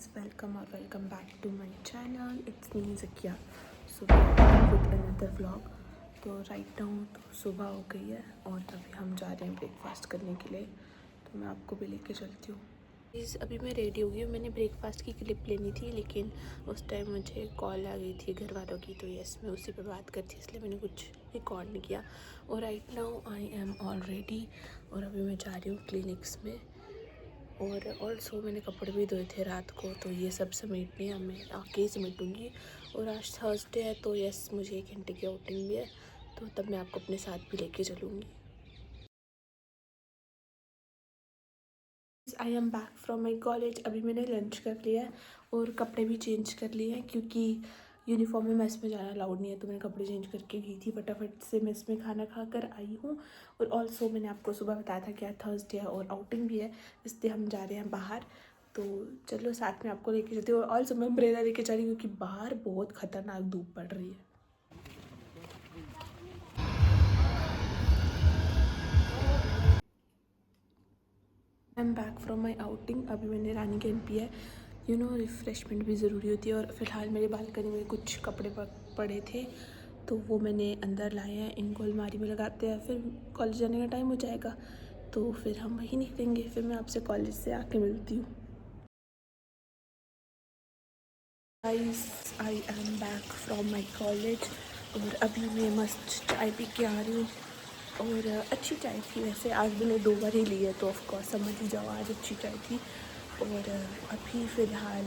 guys, welcome or welcome back to my channel. It's me Zakia. So back with another vlog. तो right now तो सुबह हो गई है और अभी हम जा रहे हैं ब्रेकफास्ट करने के लिए, तो मैं आपको भी लेके चलती हूँ। प्लीज़ अभी मैं रेडी हो गई हूँ। मैंने ब्रेकफास्ट की क्लिप लेनी थी लेकिन उस टाइम मुझे कॉल आ गई थी घर वालों की, तो यस मैं उसी पे बात करती इसलिए मैंने कुछ रिकॉर्ड नहीं किया। और right now I am all ready और अभी मैं जा रही हूँ क्लिनिक्स में। और ऑल्सो मैंने कपड़े भी धोए थे रात को, तो ये सब समेटने हैं, मैं आके ही समेटूँगी। और आज थर्सडे है तो यस मुझे 1 घंटे की आउटिंग भी है, तो तब मैं आपको अपने साथ भी लेके चलूँगी। I am back from my college. अभी मैंने लंच कर लिया है और कपड़े भी चेंज कर लिए हैं क्योंकि यूनिफॉर्म में मेस में जाना अलाउड नहीं है, तो मैंने कपड़े चेंज करके गई थी। फटाफट से मेस में खाना खा कर आई हूँ। और ऑल्सो मैंने आपको सुबह बताया था कि आज थर्सडे है और आउटिंग भी है, इसलिए हम जा रहे हैं बाहर। तो चलो साथ में आपको लेके चलती हूँ। और ऑल्सो मैं अम्ब्रेला लेके जा रही हूँ क्योंकि बाहर बहुत ख़तरनाक धूप पड़ रही है। I am back from my outing. अभी मैंने रानी कैन पिया है। रिफ़्रेशमेंट भी ज़रूरी होती है। और फिलहाल मेरे बालकनी में कुछ कपड़े पड़े थे तो वो मैंने अंदर लाए हैं, इनको अलमारी में लगाते हैं। फिर कॉलेज जाने का टाइम हो जाएगा तो फिर हम वहीं निकलेंगे। फिर मैं आपसे कॉलेज से आके मिलती हूँ। Guys I am back from my college और अभी मैं मस्त चाय पी के आ रही हूँ। और अच्छी चाय थी वैसे, आज मैंने 2 बार ही ली है तो ऑफकोर्स समझ ही जाओ आज अच्छी चाय थी। और अभी फ़िलहाल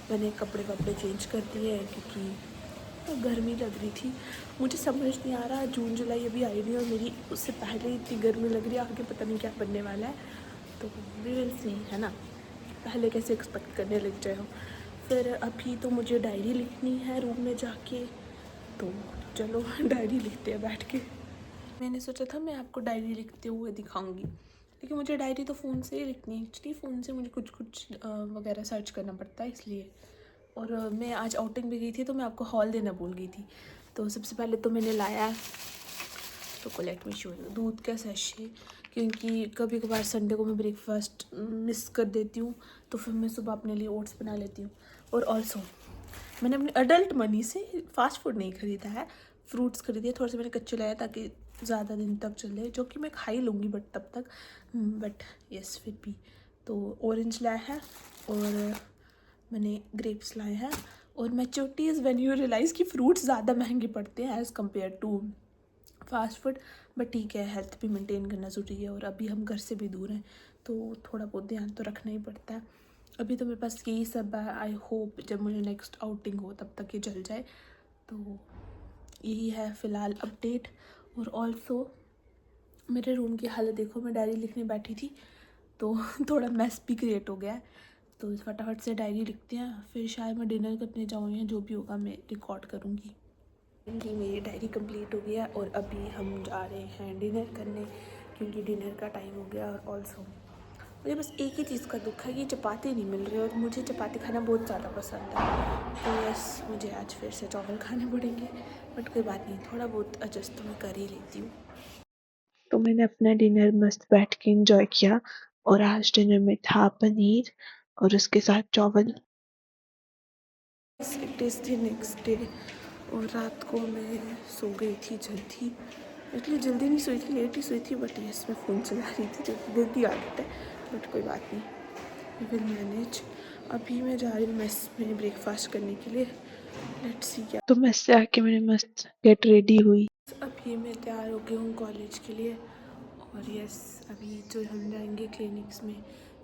मैंने कपड़े चेंज कर दिए हैं क्योंकि गर्मी लग रही थी। मुझे समझ नहीं आ रहा, जून जुलाई अभी आई नहीं और मेरी उससे पहले ही इतनी गर्मी लग रही है, आगे पता नहीं क्या बनने वाला है। तो वी विल सी, है ना, पहले कैसे एक्सपेक्ट करने लग जाए हम। फिर अभी तो मुझे डायरी लिखनी है रूम में जाके, तो चलो डायरी लिखते हैं बैठ के। मैंने सोचा था मैं आपको डायरी लिखते हुए दिखाऊंगी, लेकिन मुझे डायरी तो फ़ोन से ही लिखनी है। एक्चुअली फ़ोन से मुझे कुछ वगैरह सर्च करना पड़ता है इसलिए। और मैं आज आउटिंग भी गई थी तो मैं आपको हॉल देना भूल गई थी। तो सबसे पहले तो मैंने लाया चॉकलेट में शो दूध का सैशे, क्योंकि कभी कभार संडे को मैं ब्रेकफास्ट मिस कर देती हूँ तो फिर मैं सुबह अपने लिए ओट्स बना लेती हूँ। और ऑल्सो मैंने अपने अडल्ट मनी से फास्ट फूड नहीं खरीदा है, फ्रूट्स खरीदे थोड़े से मैंने कच्चे लाया ताकि ज़्यादा दिन तक चले, जो कि मैं खा ही लूँगी बट तब तक, बट यस फिर भी। तो ऑरेंज लाया है और मैंने ग्रेप्स लाए हैं। और maturity is when you realise कि फ्रूट्स ज़्यादा महंगे पड़ते हैं as compare to fast food, but ठीक है हेल्थ भी मेंटेन करना ज़रूरी है और अभी हम घर से भी दूर हैं तो थोड़ा बहुत ध्यान तो रखना ही पड़ता है। अभी तो मेरे पास यही सब है। आई होप जब मुझे नेक्स्ट आउटिंग हो तब तक ये चल जाए। तो यही है फ़िलहाल अपडेट। और ऑल्सो मेरे रूम की हालत देखो, मैं डायरी लिखने बैठी थी तो थोड़ा मेस भी क्रिएट हो गया है। तो फटाफट से डायरी लिखते हैं, फिर शायद मैं डिनर करने जाऊँ या जो भी होगा मैं रिकॉर्ड करूँगी। कि मेरी डायरी कंप्लीट हो गया और अभी हम जा रहे हैं डिनर करने क्योंकि डिनर का टाइम हो गया। और ऑल्सो मुझे बस एक ही चीज़ का दुख है कि चपाती नहीं मिल रही और मुझे चपाती खाना बहुत ज़्यादा पसंद है। तो यस मुझे आज फिर से चावल खाने पड़ेंगे, बट कोई बात नहीं, थोड़ा बहुत एडजस्ट तो मैं कर ही लेती हूँ। तो मैंने अपना डिनर मस्त बैठ के एंजॉय किया और आज डिनर में था पनीर और उसके साथ चावल। It is the next day और रात को मैं सो गई थी जल्दी, इसलिए जल्दी नहीं सोई थी, लेट ही सोई थी, बट यस मैं फ़ोन चला रही थी जो कि गलती आदत है, बट कोई बात नहीं, विल मैनेज। अभी मैं जा रही हूँ मेस में ब्रेकफास्ट करने के लिए, लेट्स सी क्या। तो मेस से आके मैंने मस्त गेट रेडी हुई। अभी मैं तैयार हो गई हूँ कॉलेज के लिए। और यस अभी जो हम जाएंगे क्लिनिक्स में,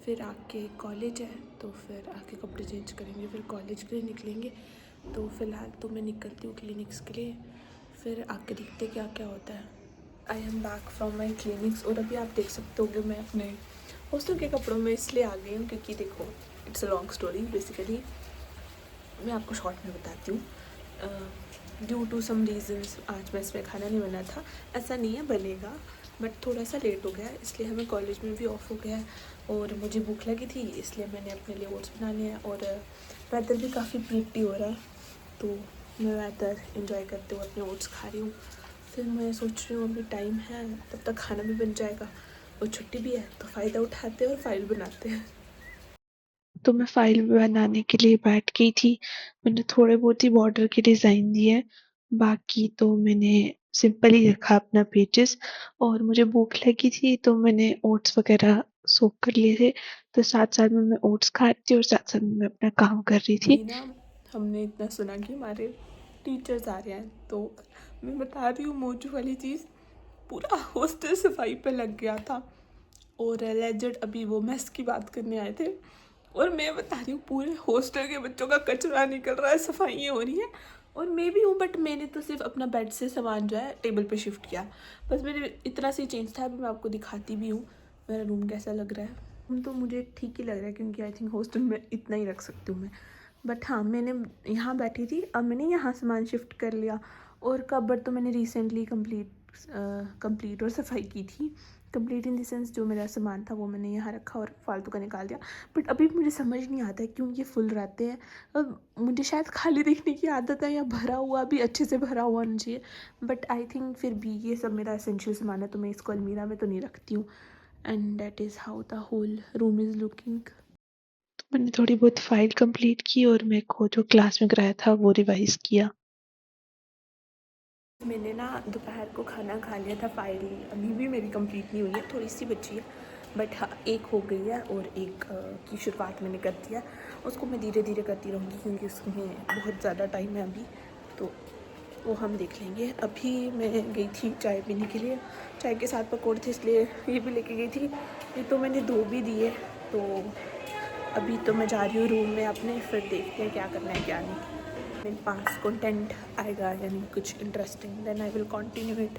फिर आके कॉलेज है तो फिर आके कपड़े चेंज करेंगे, फिर कॉलेज के लिए निकलेंगे। तो फ़िलहाल तो मैं निकलती हूँ क्लिनिक्स के लिए, फिर आके देखते क्या क्या होता है। I am back from my clinics और अभी आप देख सकते हो कि मैं अपने हॉस्टल के कपड़ों में इसलिए आ गई हूँ क्योंकि देखो it's a long story. Basically मैं आपको शॉर्ट में बताती हूँ। ड्यू टू सम रीज़न्स आज मैं इसमें खाना नहीं बना था, ऐसा नहीं है बनेगा, बट थोड़ा सा लेट हो गया इसलिए हमें कॉलेज में भी ऑफ हो गया है। और मुझे भूख लगी थी इसलिए मैंने अपने लिए ओट्स बना लिया। और वेदर भी काफ़ी प्रीटी हो रहा है तो मैं वेदर इंजॉय करते हुए अपने ओट्स खा रही हूँ। फिर मैं सोच रही हूँ अभी टाइम है तब तक खाना भी बन जाएगा और छुट्टी भी है तो फ़ायदा उठाते हैं और फाइल बनाते हैं। तो मैं फ़ाइल बनाने के लिए बैठ गई थी। मैंने थोड़े बहुत ही बॉर्डर के डिज़ाइन दिए, बाकी तो मैंने सिंपल ही रखा अपना पेजेस। और मुझे भूख लगी थी तो मैंने ओट्स वग़ैरह सोक कर लिए थे, तो साथ-साथ में मैं ओट्स खा रही थी और साथ-साथ में मैं अपना काम कर रही थी। अभी ना हमने इतना सुना कि हमारे टीचर्स आ रहे हैं, तो मैं बता रही हूँ मोजू वाली चीज़, पूरा हॉस्टल सफाई पे लग गया था। और लेजेंड अभी वो मेस की बात करने आए थे, और मैं बता रही हूँ पूरे हॉस्टल के बच्चों का कचरा निकल रहा है, सफाइयाँ हो रही हैं। और मैं भी हूँ, बट मैंने तो सिर्फ अपना बेड से सामान जो है टेबल पे शिफ्ट किया, बस मेरे इतना सी चेंज था। अभी मैं आपको दिखाती भी हूँ मेरा रूम कैसा लग रहा है। तो मुझे ठीक ही लग रहा है, क्योंकि आई थिंक हॉस्टल में इतना ही रख सकती हूँ मैं। बट हाँ, मैंने यहाँ बैठी थी, अब मैंने यहाँ सामान शिफ्ट कर लिया। और कबर्ड तो मैंने रिसेंटली कंप्लीट और सफाई की थी। कंप्लीट इन द सेंस जो मेरा सामान था वो मैंने यहाँ रखा और फालतू का निकाल दिया। बट अभी मुझे समझ नहीं आता है क्यों ये फुल रहते हैं। अब मुझे शायद खाली देखने की आदत है, या भरा हुआ भी अच्छे से भरा हुआ होना चाहिए। बट आई थिंक फिर भी ये सब मेरा एसेंशियल सामान है, तो मैं इसको अलमीरा में तो नहीं रखती हूँ। And that is how the whole room is looking. मैंने थोड़ी बहुत फ़ाइल कंप्लीट की और मेरे को जो क्लास में कराया था वो रिवाइज़ किया। मैंने ना दोपहर को खाना खा लिया था। फाइल अभी भी मेरी कंप्लीट नहीं हुई है, थोड़ी सी बची है। बट हाँ, एक हो गई है और एक की शुरुआत मैंने कर दिया। उसको मैं धीरे धीरे करती रहूँगी, क्योंकि उसमें बहुत ज़्यादा टाइम है अभी, तो वो हम देख लेंगे। अभी मैं गई थी चाय पीने के लिए, चाय के साथ पकौड़े थे, इसलिए ये भी लेके गई थी। ये तो मैंने धो भी दिए। तो अभी तो मैं जा रही हूँ रूम में अपने, फिर देखते हैं क्या करना है क्या नहीं। मेरे पास कंटेंट आएगा यानी कुछ interesting, then I will continue it.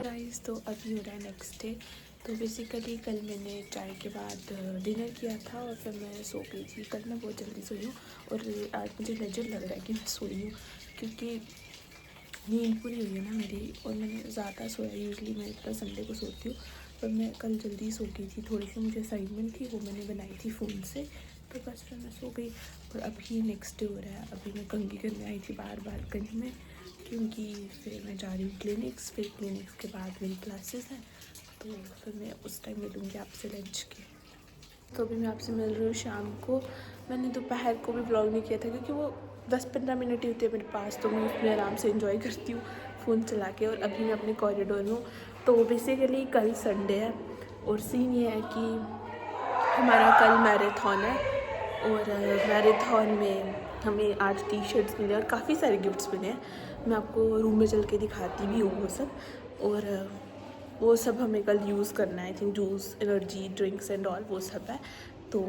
Guys, तो अभी हो रहा है नेक्स्ट डे। तो बेसिकली कल मैंने चाय के बाद डिनर किया था और फिर मैं सो गई थी। कल मैं बहुत जल्दी सोई हूँ, और आज मुझे लेजर लग रहा है कि मैं सोई हूँ, क्योंकि नींद पूरी हुई है ना मेरी। और मैंने ज़्यादा सोया, यूजली मैं इतना संडे को सोती हूँ, पर मैं कल जल्दी सो गई थी। थोड़ी सी मुझे असाइनमेंट थी, वो मैंने बनाई थी फ़ोन से, तो बस फिर मैं सो गई। और अभी नेक्स्ट डे हो रहा है। अभी मैं कंघी करने आई थी बार बार कहीं में, क्योंकि फिर मैं जा रही हूँ क्लिनिक्स। फिर क्लिनिक्स के बाद मेरी क्लासेस हैं, तो फिर मैं उस टाइम मिलूँगी आपसे लंच के। तो अभी मैं आपसे मिल रही हूँ शाम को। मैंने दोपहर को भी व्लॉग नहीं किया था, क्योंकि वो 10-15 मिनट ही होते हैं मेरे पास, तो मैं उसमें आराम से इंजॉय करती हूँ फ़ोन चला के। और अभी मैं अपने कॉरिडोर में हूँ। तो बेसिकली कल संडे है, और सीन ये है कि हमारा कल मैराथन है, और मैराथन में हमें आज टी शर्ट्स मिले और काफ़ी सारे गिफ्ट्स मिले हैं। मैं आपको रूम में चल के दिखाती भी हूँ वो सब। और वो सब हमें कल यूज़ करना है। I think juice, energy drinks and all वो सब है। तो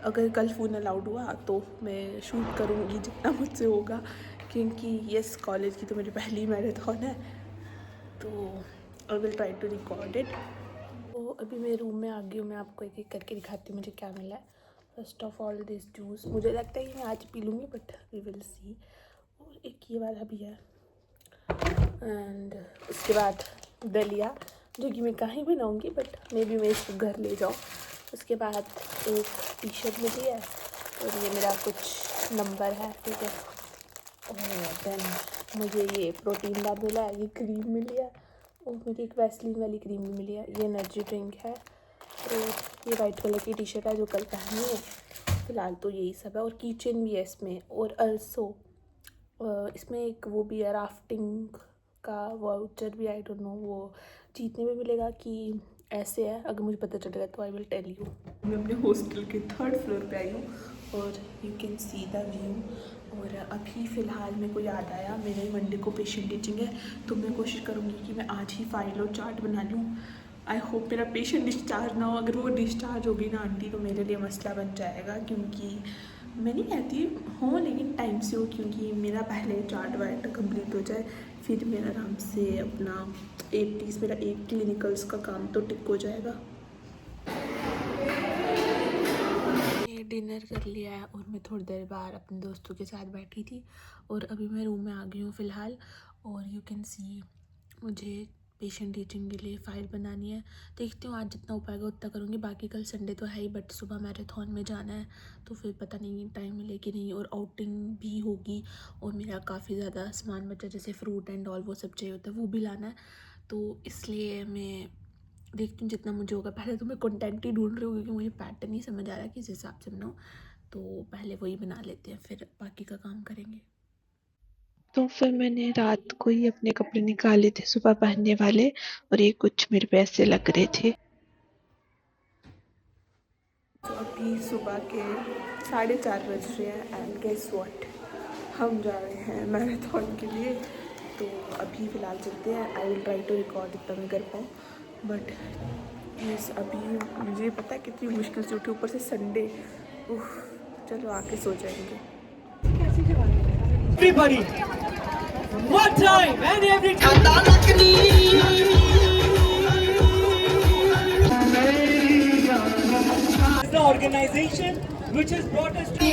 अगर कल फ़ोन अलाउड हुआ तो मैं शूट करूँगी जितना मुझसे होगा, क्योंकि यस, कॉलेज की तो मेरी पहली मैराथन है, तो I will try to record it. तो अभी मैं रूम में आ गई हूँ। मैं आपको एक एक करके दिखाती हूँ मुझे क्या मिला है। First of all this juice, मुझे लगता है कि मैं आज पी लूँगी, बट वी विल सी। और एक ये वाला भी है। एंड उसके बाद दलिया, जो कि मैं कहीं बनाऊँगी, बट मे बी मैं इसको घर ले जाऊँ। उसके बाद एक टी शर्ट मिली है, और ये मेरा कुछ नंबर है, ठीक है। और देन मुझे ये प्रोटीन बार मिला है, ये क्रीम मिली है, और मुझे एक वैसलीन वाली क्रीम भी मिली है। ये एनर्जी ड्रिंक है, और ये वाइट कलर की टी शर्ट है जो कल पहनी है। फ़िलहाल तो यही सब है, और किचन भी है इसमें। और अल्सो इसमें एक वो भी है, राफ्टिंग का वाउचर भी, आई डोंट नो वो जीतने में मिलेगा कि ऐसे है। अगर मुझे पता चलेगा तो आई विल टेल यू। मैं अपने हॉस्टल के 3rd फ्लोर पे आई हूँ, और you can see the view. और अभी फ़िलहाल मेरे को याद आया, मेरे मंडे को पेशेंट टीचिंग है, तो मैं कोशिश करूँगी कि मैं आज ही फाइल और चार्ट बना लूँ। आई होप मेरा पेशेंट डिस्चार्ज ना हो। अगर वो डिस्चार्ज होगी ना आंटी, तो मेरे लिए मसला बन जाएगा, क्योंकि मैं नहीं कहती हूँ, लेकिन टाइम से हो, क्योंकि मेरा पहले चार्ट वार्ट कंप्लीट हो जाए, फिर मैं आराम से अपना 80s मेरा 8 क्लिनिकल्स का काम तो टिक हो जाएगा। ये डिनर कर लिया है, और मैं थोड़ी देर बाहर अपने दोस्तों के साथ बैठी थी, और अभी मैं रूम में आ गई हूँ फ़िलहाल। और यू कैन सी मुझे पेशेंट टीचिंग के लिए फ़ाइल बनानी है। देखती हूँ आज जितना हो पाएगा उतना करूँगी। बाकी कल संडे तो है ही, बट सुबह मैराथन में जाना है, तो फिर पता नहीं टाइम मिले कि नहीं। और आउटिंग भी होगी, और मेरा काफ़ी ज़्यादा सामान बचा, जैसे फ्रूट एंड ऑल वो सब चाहिए होता है, वो भी लाना है। तो इसलिए मैं देखती हूँ जितना मुझे होगा। पहले तो मैं कंटेंट ही ढूंढ रही हूँ क्योंकि मुझे पैटर्न नहीं समझ आ रहा किस हिसाब से बनाऊँ, तो पहले वही बना लेते हैं, फिर बाकी का काम करेंगे। तो फिर मैंने रात को ही अपने कपड़े निकाले थे सुबह पहनने वाले, और ये कुछ मेरे पे ऐसे लग रहे थे। तो अभी सुबह के 4:30 बज रहे हैं एंड गेस व्हाट, हम जा रहे हैं मैराथन के लिए। तो अभी फ़िलहाल चलते हैं। I will try to record इतना मैं कर पाऊँ, बट यस अभी मुझे पता है कितनी मुश्किल से उठी, ऊपर से संडे। चलो आके सो जाएंगे। Everybody, one time and every time. It's the organization which has brought us to.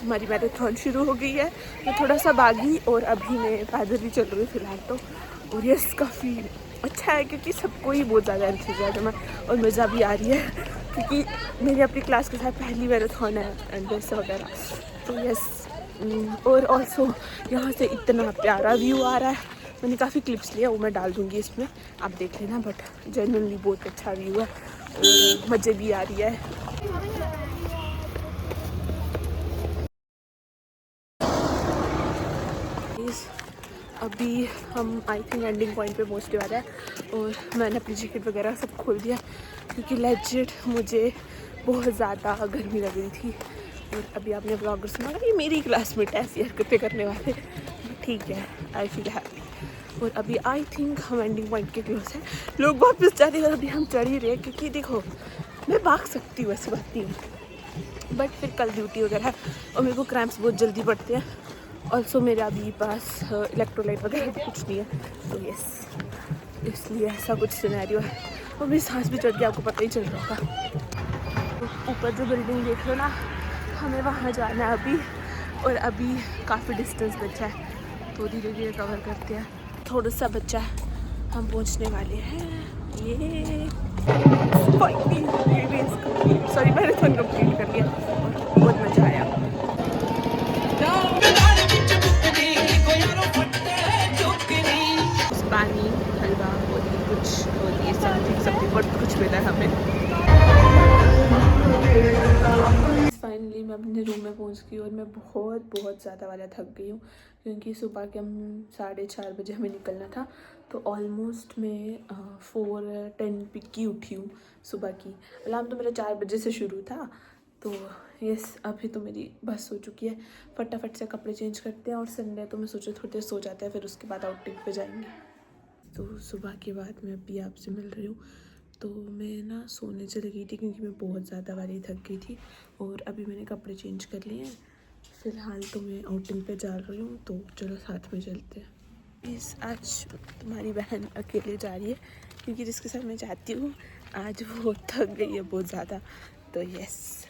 हमारी मैराथन शुरू हो गई है। मैं थोड़ा सा भागी और अभी मैं पैदल ही चल रही हूँ फ़िलहाल तो। और यस काफ़ी अच्छा है क्योंकि सबको ही बहुत ज़्यादा एंथुसियाज्म है और मज़ा भी आ रही है क्योंकि मेरी अपनी क्लास के साथ पहली मैराथन है एंड वैसे वगैरह। तो यस और ऑल्सो यहाँ से इतना प्यारा व्यू आ रहा है। मैंने काफ़ी क्लिप्स लिया, वो मैं डाल दूँगी इसमें, आप देख लेना। बट जेन्युइनली बहुत अच्छा व्यू है और मज़े भी आ रही है। अभी हम आई थिंक एंडिंग पॉइंट पे पहुंचने वाले हैं और मैंने अपनी जैकेट वगैरह सब खोल दिया क्योंकि लेजिट मुझे बहुत ज़्यादा गर्मी लग रही थी। और अभी आपने ब्लॉगर सुना ये मेरी क्लासमेट है ऐसी हरकतें करने वाले, ठीक है, आई फील हैप्पी। और अभी आई थिंक हम एंडिंग पॉइंट के क्लोज हैं। लोग वापस जा रहे हैं और अभी हम चढ़ ही रहे हैं क्योंकि देखो मैं भाग सकती हूँ, ऐसी बात नहीं है, बट फिर कल ड्यूटी वगैरह है और मेरे को क्रैम्प्स बहुत जल्दी पड़ते हैं। ऑल्सो मेरे अभी पास इलेक्ट्रोलाइट वगैरह भी कुछ नहीं है, तो यस इसलिए ऐसा कुछ सिनेरियो है। और मेरी सांस भी चढ़ गई, आपको पता ही चल रहा होगा। ऊपर जो बिल्डिंग देख रहे हो ना, हमें वहाँ जाना है अभी, और अभी काफ़ी डिस्टेंस बचा है तो धीरे धीरे कवर करते हैं। थोड़ा सा बच्चा है, हम पहुँचने वाले हैं। ये सॉरी मैराथन कंप्लीट कर लिया और बहुत मज़ा आया। पानी हलवा और ये कुछ और ये समथिंग बहुत कुछ मिला हमें। फाइनली मैं अपने रूम में पहुंच गई और मैं बहुत ज़्यादा वाला थक गई हूँ क्योंकि सुबह के हम 4:30 बजे हमें निकलना था। तो ऑलमोस्ट मैं 4:10 की उठी हूँ सुबह की। अलार्म तो मेरा 4 बजे से शुरू था। तो यस अभी तो मेरी बस हो चुकी है, फटाफट से कपड़े चेंज करते हैं और संडे तो मैं सोचा थोड़ी देर सो जाते हैं, फिर उसके बाद आउटिंग पे जाएंगे। तो सुबह के बाद मैं अभी आपसे मिल रही हूँ। तो मैं ना सोने चली गई थी क्योंकि मैं बहुत ज़्यादा वाली थक गई थी और अभी मैंने कपड़े चेंज कर लिए हैं। फ़िलहाल तो मैं आउटिंग पे जा रही हूँ, तो चलो साथ में चलते हैं। इस आज तुम्हारी बहन अकेले जा रही है क्योंकि जिसके साथ मैं जाती हूँ आज वो थक गई है बहुत ज़्यादा, तो यस।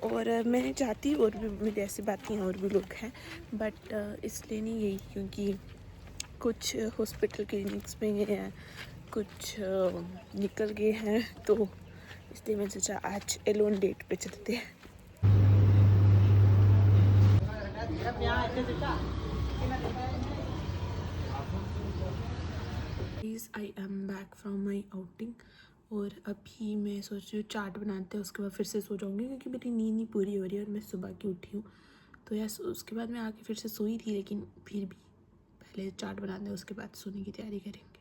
और मैं चाहती और भी मेरी ऐसी बात नहीं है, और भी लोग हैं, बट इसलिए नहीं गई क्योंकि कुछ हॉस्पिटल क्लिनिक्स में गए हैं, कुछ निकल गए हैं, तो इसलिए मैंने सोचा आज एलोन डेट पे चलते हैं। Please I am back from my outing और अभी मैं सोच रही हूँ चाट बनाते हैं, उसके बाद फिर से सो जाऊँगी क्योंकि मेरी नींद नहीं पूरी हो रही है और मैं सुबह की उठी हूँ। तो यस उसके बाद मैं आके फिर से सोई थी, लेकिन फिर भी पहले चाट बनाते हैं उसके बाद सोने की तैयारी करेंगे।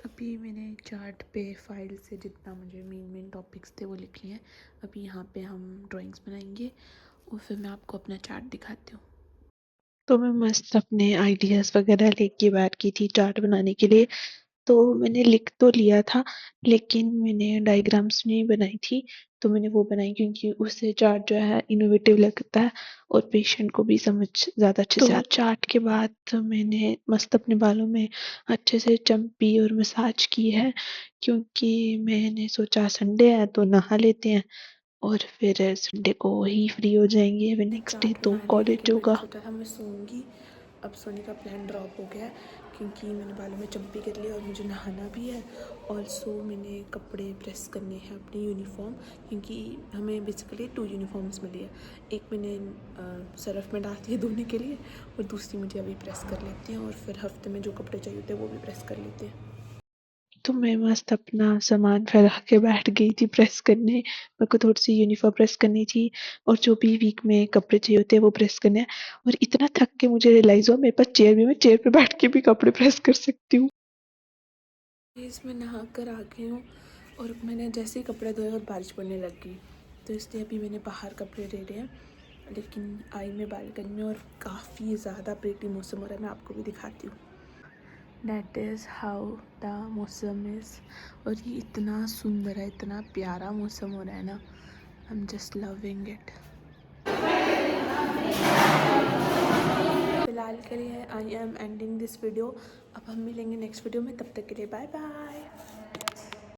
अभी मैंने चार्ट पे फाइल से जितना मुझे मेन टॉपिक्स थे वो लिख लिए हैं। अभी यहाँ पे हम ड्राइंग्स बनाएंगे और फिर मैं आपको अपना चार्ट दिखाती हूँ। तो मैं मस्त अपने आइडियाज़ वगैरह लेके बैठ की थी चार्ट बनाने के लिए। तो मैंने लिख तो लिया था, लेकिन मैंने डायग्राम्स नहीं बनाई थी। तो मैंने वो बनाई क्योंकि उससे चार्ट जो है इनोवेटिव लगता है और पेशेंट को भी समझ ज़्यादा अच्छे से आता है। चार्ट के बाद मैंने मस्त अपने बालों में अच्छे से चम्पी और मसाज की है क्योंकि मैंने सोचा संडे है तो नहा लेते हैं और फिर संडे को ही फ्री हो जाएंगे। फिर नेक्स्ट डे तो कॉलेज होगा। सोचा था मैं सोऊंगी, अब सोने का प्लान ड्रॉप हो गया क्योंकि मैंने बालों में चम्पी कर लिया और मुझे नहाना भी है। ऑल्सो मैंने कपड़े प्रेस करने हैं अपनी यूनिफॉर्म, क्योंकि हमें बेसिकली 2 यूनिफॉर्म्स मिली है। एक मैंने सरफ में डाल दी है धोने के लिए और दूसरी मुझे अभी प्रेस कर लेती हैं और फिर हफ्ते में जो कपड़े चाहिए होते हैं वो भी प्रेस कर लेते हैं। तो मैं मस्त अपना सामान फैला के बैठ गई थी प्रेस करने। मेरे को थोड़ी सी यूनिफॉर्म प्रेस करनी थी और जो भी वीक में कपड़े चाहिए होते हैं वो प्रेस करने हैं। और इतना थक के मुझे रियलाइज़ हुआ मेरे पास चेयर भी, मैं चेयर पे बैठ के भी कपड़े प्रेस कर सकती हूँ। मैं नहा कर आ गई हूँ और मैंने जैसे ही कपड़े धोए और बारिश पड़ने लग गई, तो इसलिए अभी मैंने बाहर कपड़े ले लिए हैं। लेकिन आई मैं बालकनी में और काफ़ी ज़्यादा प्रीटी मौसम हो रहा है, मैं आपको भी दिखाती हूँ। दैट इज़ हाउ द मौसम इज़। और ये इतना सुंदर है, इतना प्यारा मौसम हो रहा है ना, I am just loving it. फिलहाल के लिए I am ending this video. अब हम मिलेंगे नेक्स्ट वीडियो में, तब तक के लिए बाय बाय।